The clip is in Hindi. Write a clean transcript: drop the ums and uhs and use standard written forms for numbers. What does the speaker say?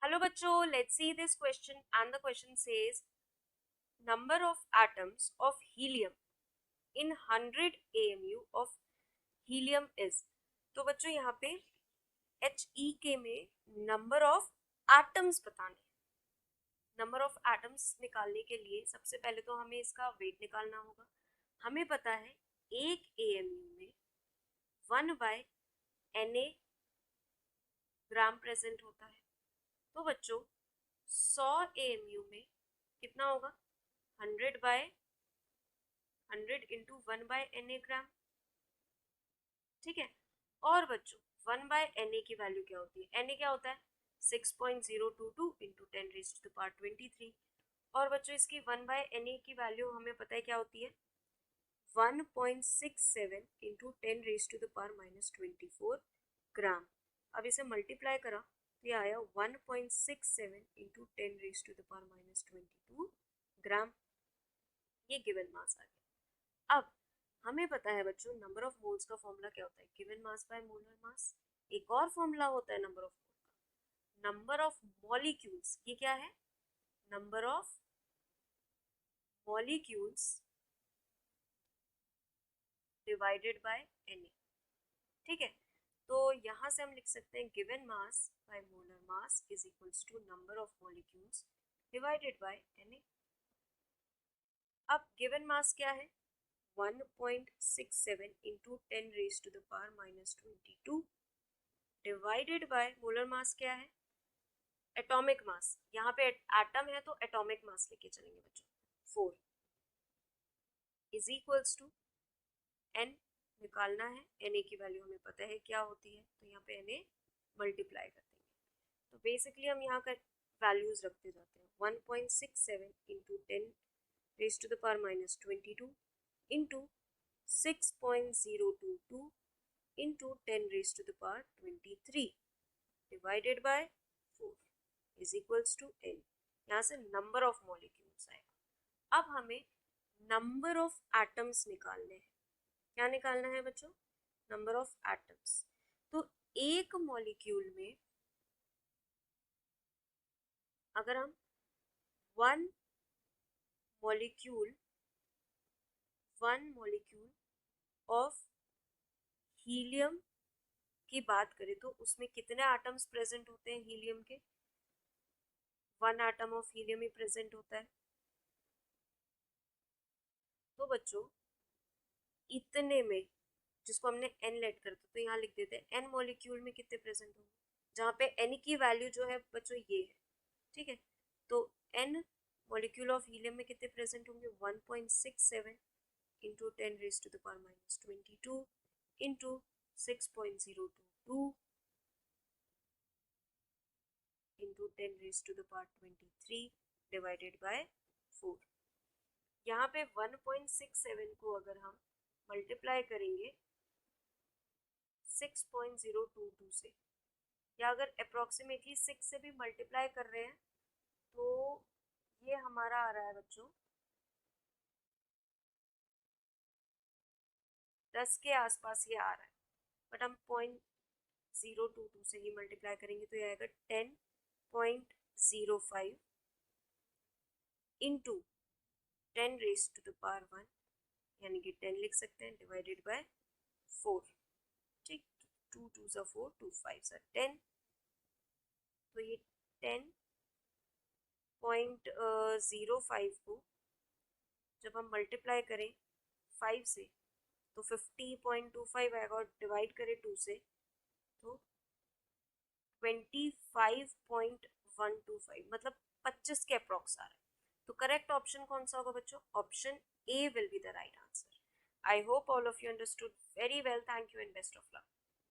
Hello बच्चों, let's see this question and the question says number of atoms of helium in 100 AMU of helium is। तो बच्चों यहाँ पे HEK में नंबर ऑफ एटम्स बताने, नंबर ऑफ एटम्स निकालने के लिए सबसे पहले तो हमें इसका वेट निकालना होगा। हमें पता है एक AMU में 1/Na ग्राम प्रेजेंट होता है। तो बच्चों 100 AMU में कितना होगा 100/100 इंटू 1/Na ग्राम, ठीक है। और बच्चों 1/Na की वैल्यू क्या होती है, Na क्या होता है 6.022 इंटू 10⁻23। और बच्चों इसकी 1/Na की वैल्यू हमें पता है क्या होती है 1.67 इंटू 10⁻⁻24 ग्राम। अब इसे मल्टीप्लाई करा तो ये आया 1.67 इंटू 10⁻⁻22 ग्राम। ये गिवन मास आ गया। अब हमें पता है बच्चों नंबर ऑफ मोल्स का फॉर्मूला क्या होता है, गिवन मास बाय मोलर मास। एक और फॉर्मूला होता है नंबर ऑफ मोल का, नंबर ऑफ मॉलिक्यूल्स। ये क्या है, number of molecules divided by Na, ठीक है। तो यहाँ से हम लिख सकते हैं given mass by molar mass is equals to number of molecules divided by Na। अब गिवन मास क्या है 1.67 into 10⁻⁻22 divided by molar mass क्या है एटॉमिक मास। यहाँ पे एटम है तो एटॉमिक मास लेके चलेंगे बच्चों 4 इज इक्वल्स टू n निकालना है। Na की वैल्यू हमें पता है क्या होती है, तो यहाँ पे Na मल्टीप्लाई कर देंगे। तो बेसिकली हम यहाँ का वैल्यूज रखते जाते हैं 1.67 into 10⁻⁻22 into 6.022 into 10⁻23 divided by 4 is equals to n। यहाँ से नंबर ऑफ मॉलिक्यूल्स आएगा। अब हमें नंबर ऑफ एटम्स निकालने हैं। क्या निकालना है बच्चों, नंबर ऑफ एटम्स। तो एक मॉलिक्यूल में अगर हम वन मॉलिक्यूल ऑफ हीलियम की बात करें तो उसमें कितने एटम्स प्रेजेंट होते हैं हीलियम के, 1 atom of helium he present होता है। तो बच्चों इतने में जिसको हमने n लेट करते तो यहाँ लिख देते हैं n मॉलिक्यूल में कितने प्रेजेंट होंगे, जहाँ पे n की वैल्यू जो है बच्चों ये है, ठीक है। तो n मॉलिक्यूल ऑफ हीलियम में कितने प्रेजेंट होंगे 1.67 into 10⁻⁻22 into 6.022 into 10⁻23 divided by 4। यहाँ पे 1.67 को अगर हम मल्टीप्लाई करेंगे 6.022 से, या अगर अप्रोक्सीमेटली 6 से भी मल्टीप्लाई कर रहे हैं तो ये हमारा आ रहा है बच्चों 10 के आसपास ये आ रहा है। बट हम 0.022 से ही मल्टीप्लाई करेंगे तो ये आएगा 10.05 इंटू 10⁻1 यानी कि 10 लिख सकते हैं डिवाइडेड बाय 4, ठीक। 2 2 सा 4, 2 5 सा 10। तो ये 10.05 को जब हम मल्टीप्लाई करें 5 से तो 50.25 आएगा, और डिवाइड करें 2 से तो 25.125 मतलब 25 के अप्रॉक्स आ रहा है। तो करेक्ट ऑप्शन कौन सा होगा बच्चों, option A will be the right answer. I hope all of you understood very well. Thank you and best of luck.